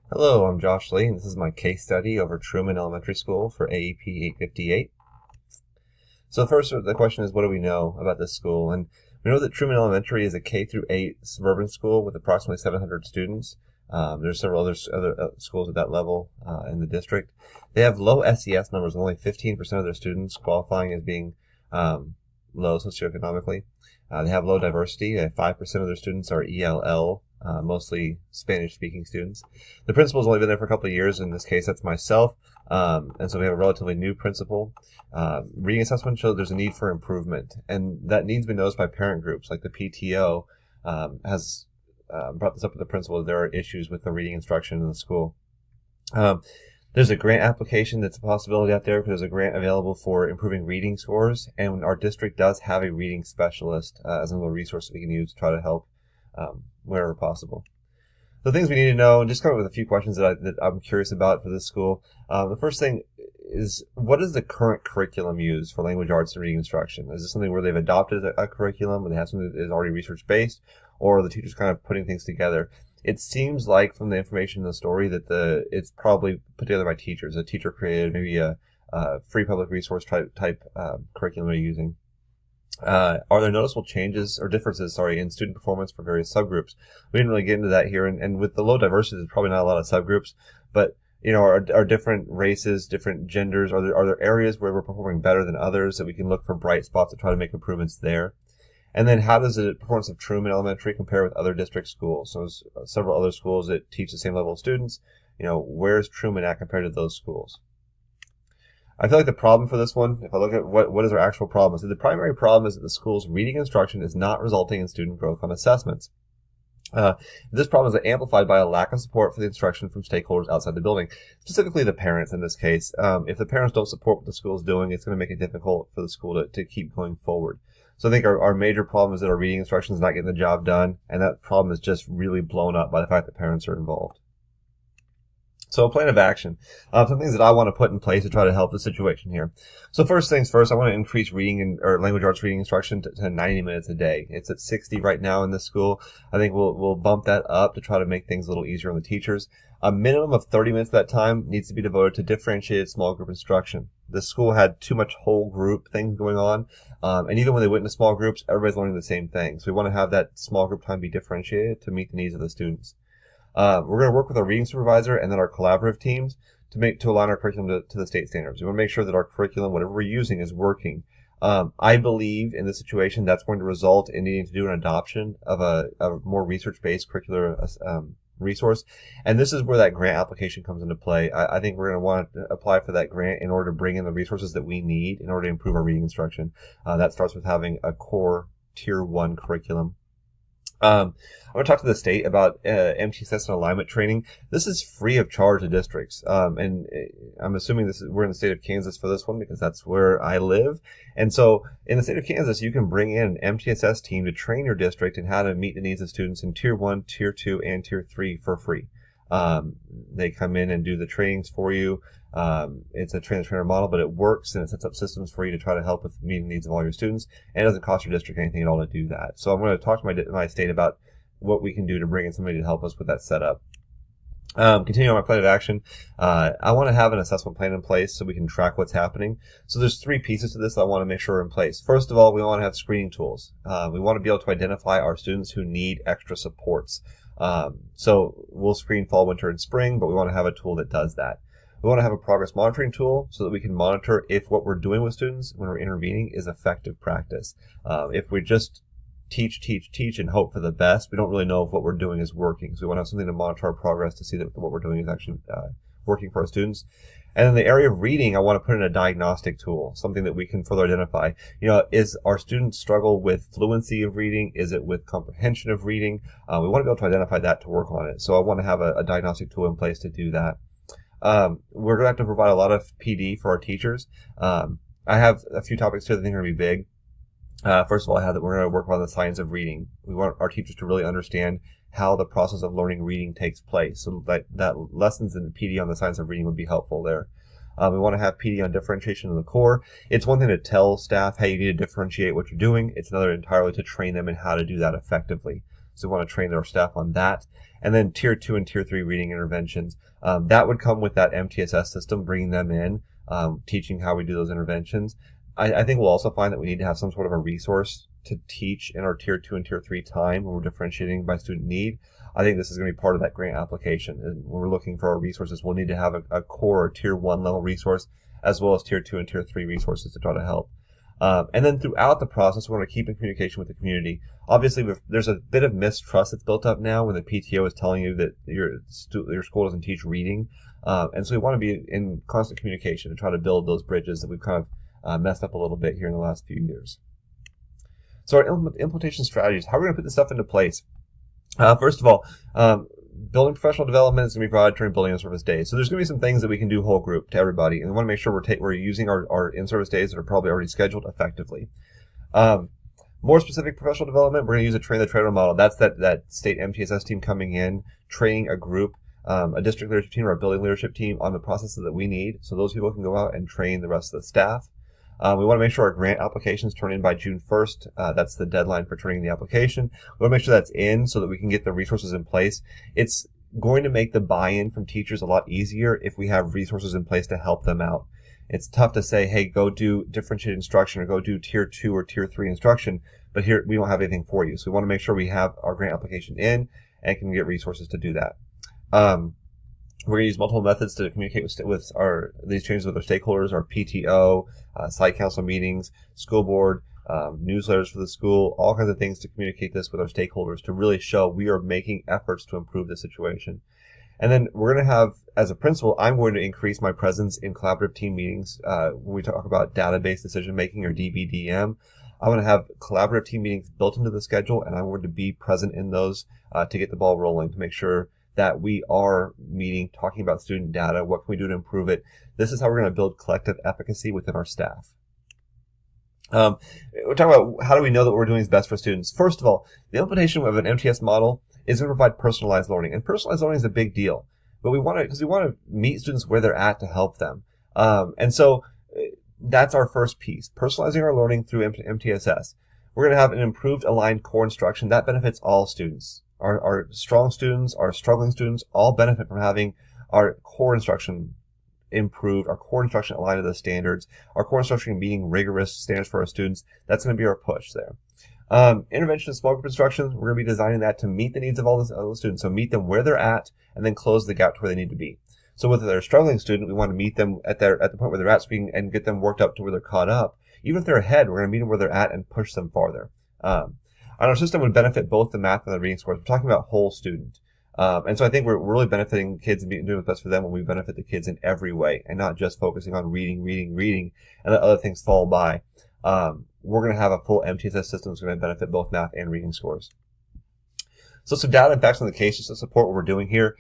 Hello, I'm Josh Lee, and this is my case study over Truman Elementary School for AEP 858. So first, the question is, what do we know about this school? And we know that Truman Elementary is a K through 8 suburban school with approximately 700 students. There's several other schools at that level in the district. They have low SES numbers, with only 15% of their students qualifying as being low socioeconomically. They have low diversity. 5% of their students are ELL, mostly Spanish-speaking students. The principal's only been there for a couple of years. In this case, that's myself. And so we have a relatively new principal. Reading assessment shows there's a need for improvement, and that need's been noticed by parent groups. Like the PTO has brought this up with the principal. There are issues with the reading instruction in the school. There's a grant application that's a possibility out there. There's a grant available for improving reading scores, and our district does have a reading specialist as another resource that we can use to try to help wherever possible. The things we need to know, and just come up with a few questions that I'm curious about for this school. The first thing is, what is the current curriculum used for language arts and reading instruction? Is this something where they've adopted a curriculum, where they have something that is already research-based, or are the teachers kind of putting things together? It seems like, from the information in the story, that it's probably put together by teachers. A teacher created maybe a free public resource type curriculum they're using. Are there noticeable changes or differences, in student performance for various subgroups? We didn't really get into that here, and with the low diversity, there's probably not a lot of subgroups, but are different races, different genders, are there areas where we're performing better than others that we can look for bright spots to try to make improvements there? And then how does the performance of Truman Elementary compare with other district schools? So there's several other schools that teach the same level of students. Where's Truman at compared to those schools? I feel like the problem for this one, if I look at what is our actual problem, is that the primary problem is that the school's reading instruction is not resulting in student growth on assessments. This problem is amplified by a lack of support for the instruction from stakeholders outside the building, specifically the parents in this case. If the parents don't support what the school is doing, it's going to make it difficult for the school to keep going forward. So I think our major problem is that our reading instruction is not getting the job done, and that problem is just really blown up by the fact that parents are involved. So a plan of action. Some things that I want to put in place to try to help the situation here. So first things first, I want to increase reading or language arts reading instruction to 90 minutes a day. It's at 60 right now in this school. I think we'll bump that up to try to make things a little easier on the teachers. A minimum of 30 minutes of that time needs to be devoted to differentiated small group instruction. The school had too much whole group things going on. And even when they went into small groups, everybody's learning the same thing. So we want to have that small group time be differentiated to meet the needs of the students. We're going to work with our reading supervisor and then our collaborative teams to align our curriculum to the state standards. We want to make sure that our curriculum, whatever we're using, is working. I believe in this situation that's going to result in needing to do an adoption of a more research-based curricular resource. And this is where that grant application comes into play. I think we're going to want to apply for that grant in order to bring in the resources that we need in order to improve our reading instruction. That starts with having a core Tier 1 curriculum. I'm going to talk to the state about MTSS and alignment training. This is free of charge to districts, and I'm assuming we're in the state of Kansas for this one because that's where I live. And so in the state of Kansas, you can bring in an MTSS team to train your district in how to meet the needs of students in Tier 1, Tier 2, and Tier 3 for free. They come in and do the trainings for you. It's a trainer model, but it works and it sets up systems for you to try to help with meeting the needs of all your students, and it doesn't cost your district anything at all to do that. So I'm going to talk to my state about what we can do to bring in somebody to help us with that setup. Continuing on my plan of action, I want to have an assessment plan in place so we can track what's happening. So there's 3 pieces to this that I want to make sure are in place. First of all, we want to have screening tools. We want to be able to identify our students who need extra supports. So we'll screen fall, winter, and spring, but we want to have a tool that does that. We want to have a progress monitoring tool so that we can monitor if what we're doing with students when we're intervening is effective practice. If we just teach and hope for the best, we don't really know if what we're doing is working. So we want to have something to monitor our progress to see that what we're doing is actually working for our students. And in the area of reading, I want to put in a diagnostic tool, something that we can further identify. Is our students struggle with fluency of reading? Is it with comprehension of reading? We want to be able to identify that to work on it. So I want to have a diagnostic tool in place to do that. We're going to have to provide a lot of PD for our teachers. I have a few topics here that I think are going to be big. First of all, I have that we're going to work on the science of reading. We want our teachers to really understand how the process of learning reading takes place. So that lessons in PD on the science of reading would be helpful there. We want to have PD on differentiation in the core. It's one thing to tell staff, hey, you need to differentiate what you're doing. It's another entirely to train them in how to do that effectively. So we want to train our staff on that. And then tier 2 and tier 3 reading interventions. That would come with that MTSS system, bringing them in, teaching how we do those interventions. I think we'll also find that we need to have some sort of a resource to teach in our tier 2 and tier 3 time when we're differentiating by student need. I think this is going to be part of that grant application. And when we're looking for our resources, we'll need to have a core or tier 1 level resource, as well as tier 2 and tier 3 resources to try to help. And then throughout the process, we want to keep in communication with the community. Obviously, there's a bit of mistrust that's built up now when the PTO is telling you that your school doesn't teach reading. And so we want to be in constant communication and try to build those bridges that we've kind of messed up a little bit here in the last few years. So our implementation strategies, how are we going to put this stuff into place? First of all, building professional development is going to be provided during building and service days. So there's going to be some things that we can do whole group to everybody. And we want to make sure we're using our in-service days that are probably already scheduled effectively. More specific professional development, we're going to use a train the trainer model. That's that state MTSS team coming in, training a group, a district leadership team or a building leadership team on the processes that we need. So those people can go out and train the rest of the staff. We want to make sure our grant applications turn in by June 1st. That's the deadline for turning the application. We want to make sure that's in so that we can get the resources in place. It's going to make the buy-in from teachers a lot easier if we have resources in place to help them out. It's tough to say, hey, go do differentiated instruction or go do tier 2 or tier 3 instruction, but here we don't have anything for you. So we want to make sure we have our grant application in and can get resources to do that. We're going to use multiple methods to communicate with these changes with our stakeholders, our PTO, site council meetings, school board, newsletters for the school, all kinds of things to communicate this with our stakeholders to really show we are making efforts to improve the situation. And then we're going to have, as a principal, I'm going to increase my presence in collaborative team meetings. When we talk about database decision making or DBDM, I'm going to have collaborative team meetings built into the schedule, and I'm going to be present in those to get the ball rolling, to make sure that we are meeting, talking about student data, what can we do to improve it. This is how we're going to build collective efficacy within our staff. We're talking about how do we know that what we're doing is best for students. First of all, the implementation of an MTS model is going to provide personalized learning, and personalized learning is a big deal. But we want to meet students where they're at to help them. And so that's our first piece, personalizing our learning through MTSS. We're going to have an improved aligned core instruction that benefits all students. Our strong students, our struggling students, all benefit from having our core instruction improved, our core instruction aligned to the standards, our core instruction meeting rigorous standards for our students. That's going to be our push there. Intervention and small group instruction, we're going to be designing that to meet the needs of all the students. So meet them where they're at and then close the gap to where they need to be. So with their struggling student, we want to meet them at the point where they're at and get them worked up to where they're caught up. Even if they're ahead, we're going to meet them where they're at and push them farther. And our system would benefit both the math and the reading scores. We're talking about whole student. And so I think we're really benefiting kids and doing what's best for them when we benefit the kids in every way and not just focusing on reading, and let other things fall by. We're going to have a full MTSS system that's going to benefit both math and reading scores. So some data and facts on the case just to support what we're doing here.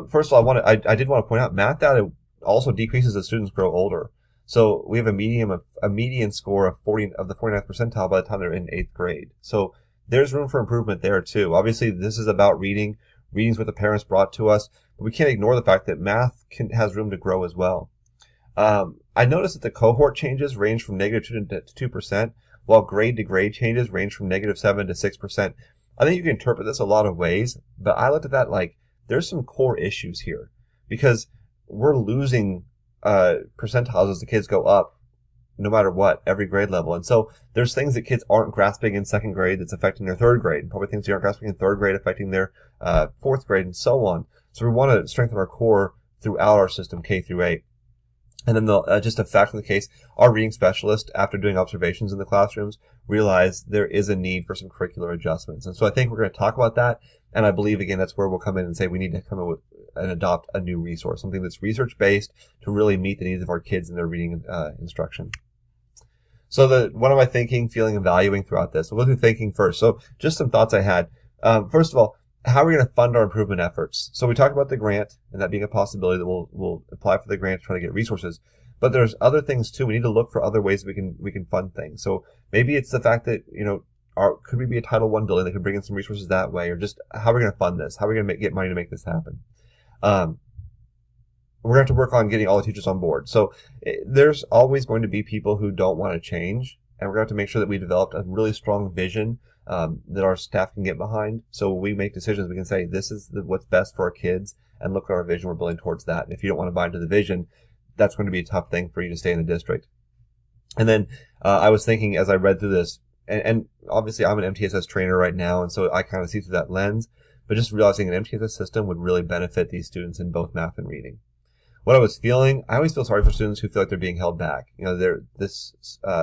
First of all, I did want to point out math data also decreases as students grow older. So we have a median score of 40 of the 49th percentile by the time they're in 8th grade. So there's room for improvement there too. Obviously, this is about reading. Reading's what the parents brought to us, but we can't ignore the fact that math has room to grow as well. I noticed that the cohort changes range from -2 to 2%, while grade to grade changes range from -7 to 6%. I think you can interpret this a lot of ways, but I looked at that like there's some core issues here because we're losing percentiles as the kids go up, no matter what, every grade level. And so there's things that kids aren't grasping in 2nd grade that's affecting their 3rd grade, and probably things they aren't grasping in 3rd grade affecting their 4th grade, and so on. So we want to strengthen our core throughout our system, K through 8. And then just a fact of the case, our reading specialist, after doing observations in the classrooms, realized there is a need for some curricular adjustments. And so I think we're going to talk about that. And I believe, again, that's where we'll come in and say we need to come in with and adopt a new resource, something that's research-based to really meet the needs of our kids in their reading instruction. So what am I thinking, feeling, and valuing throughout this? We'll do thinking first. So just some thoughts I had. First of all, how are we going to fund our improvement efforts? So we talked about the grant and that being a possibility that we'll apply for the grant to try to get resources. But there's other things too. We need to look for other ways we can fund things. So maybe it's the fact that, could we be a Title I building that could bring in some resources that way, or just how are we going to fund this? How are we going to get money to make this happen? We're going to have to work on getting all the teachers on board. So there's always going to be people who don't want to change, and we're going to have to make sure that we developed a really strong vision that our staff can get behind. So when we make decisions, we can say, this is what's best for our kids, and look at our vision. We're building towards that. And if you don't want to buy into the vision, that's going to be a tough thing for you to stay in the district. And then I was thinking as I read through this, and obviously I'm an MTSS trainer right now, and so I kind of see through that lens, but just realizing an MTSS system would really benefit these students in both math and reading. What I was feeling, I always feel sorry for students who feel like they're being held back. This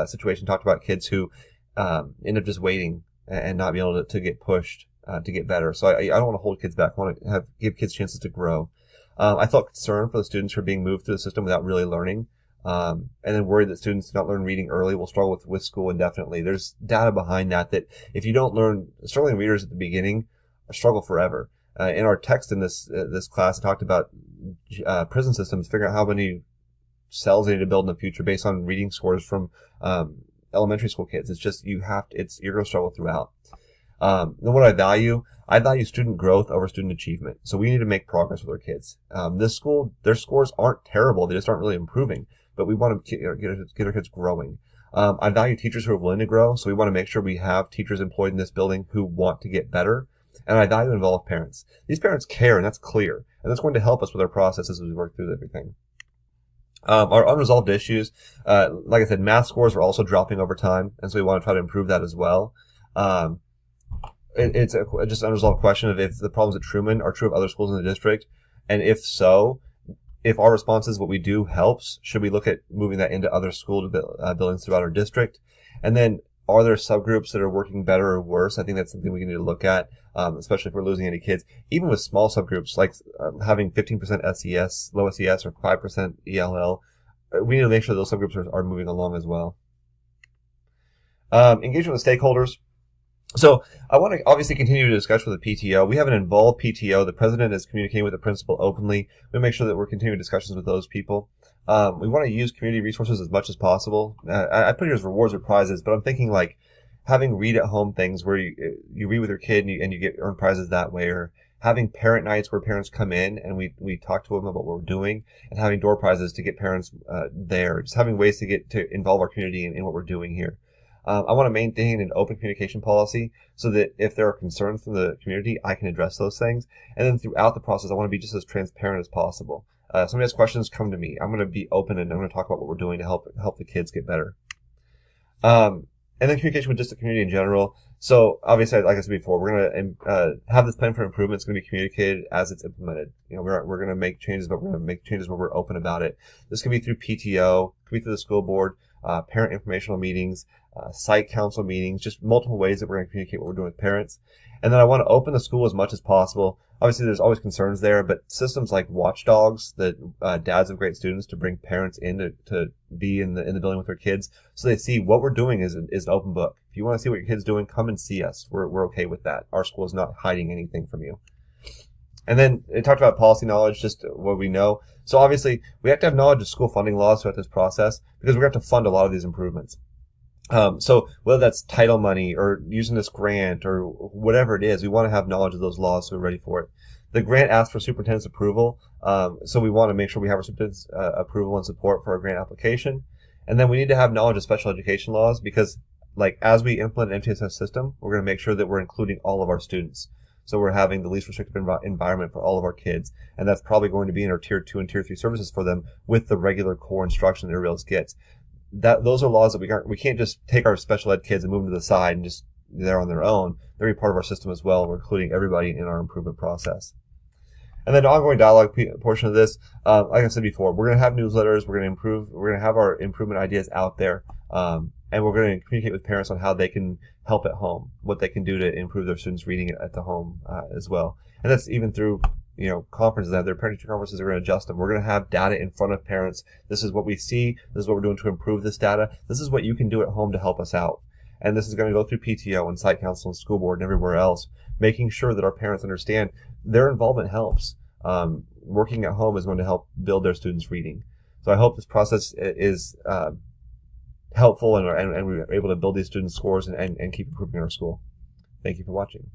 situation talked about kids who end up just waiting and not being able to get pushed to get better. So I don't want to hold kids back. I want to give kids chances to grow. I felt concern for the students who are being moved through the system without really learning. And then worried that students who don't learn reading early will struggle with school indefinitely. There's data behind that if you don't learn, struggling readers at the beginning, struggle forever. In our text in this class, I talked about prison systems, figuring out how many cells they need to build in the future based on reading scores from elementary school kids. It's just you're going to struggle throughout. Then what I value student growth over student achievement. So we need to make progress with our kids. This school, their scores aren't terrible; they just aren't really improving. But we want to get our kids growing. I value teachers who are willing to grow, so we want to make sure we have teachers employed in this building who want to get better. And I value involved parents. These parents care, and that's clear. And that's going to help us with our processes as we work through everything. Our unresolved issues, like I said, math scores are also dropping over time, and so we want to try to improve that as well. It's just an unresolved question of if the problems at Truman are true of other schools in the district, and if so, if our response is what we do helps, should we look at moving that into other school buildings throughout our district? And then, are there subgroups that are working better or worse? I think that's something we need to look at, especially if we're losing any kids. Even with small subgroups, like having 15% SES, low SES, or 5% ELL, we need to make sure those subgroups are moving along as well. Engagement with stakeholders. So I want to obviously continue to discuss with the PTO. We have an involved PTO. The president is communicating with the principal openly. We make sure that we're continuing discussions with those people. We want to use community resources as much as possible. I put here as rewards or prizes, but I'm thinking like having read-at-home things where you read with your kid and you earn prizes that way, or having parent nights where parents come in and we talk to them about what we're doing, and having door prizes to get parents there. Just having ways to involve our community in what we're doing here. I want to maintain an open communication policy so that if there are concerns from the community, I can address those things. And then throughout the process, I want to be just as transparent as possible. Somebody has questions, come to me. I'm going to be open and I'm going to talk about what we're doing to help the kids get better. And then communication with just the community in general. So obviously, like I said before, we're going to have this plan for improvement. It's going to be communicated as it's implemented. We're going to make changes, but we're going to make changes where we're open about it. This can be through PTO, could be through the school board, parent informational meetings, site council meetings, just multiple ways that we're going to communicate what we're doing with parents. And then I want to open the school as much as possible. Obviously, there's always concerns there, but systems like Watchdogs, that dads of great students, to bring parents in to be in the building with their kids, so they see what we're doing is an open book. If you want to see what your kid's doing, come and see us. We're okay with that. Our school is not hiding anything from you. And then it talked about policy knowledge, just what we know. So obviously, we have to have knowledge of school funding laws throughout this process because we're going to have to fund a lot of these improvements. So whether that's title money or using this grant or whatever it is, we want to have knowledge of those laws so we're ready for it. The grant asks for superintendent's approval, so we want to make sure we have our superintendent's approval and support for our grant application. And then we need to have knowledge of special education laws because, like, as we implement an MTSS system, we're going to make sure that we're including all of our students. So we're having the least restrictive environment for all of our kids, and that's probably going to be in our Tier 2 and Tier 3 services for them with the regular core instruction that everybody else gets. Those are laws that we can't just take our special ed kids and move them to the side and just they're on their own. They're part of our system as well. We're including everybody in our improvement process. And then the ongoing dialogue portion of this, like I said before, we're going to have newsletters. We're going to improve. We're going to have our improvement ideas out there, and we're going to communicate with parents on how they can help at home, what they can do to improve their students' reading at the home as well. And that's even through conferences. Their parent-teacher conferences are going to adjust them. We're going to have data in front of parents. This is what we see. This is what we're doing to improve this data. This is what you can do at home to help us out. And this is going to go through PTO and site council and school board and everywhere else, making sure that our parents understand their involvement helps. Working at home is going to help build their students' reading. So I hope this process is helpful and we're able to build these students' scores and keep improving our school. Thank you for watching.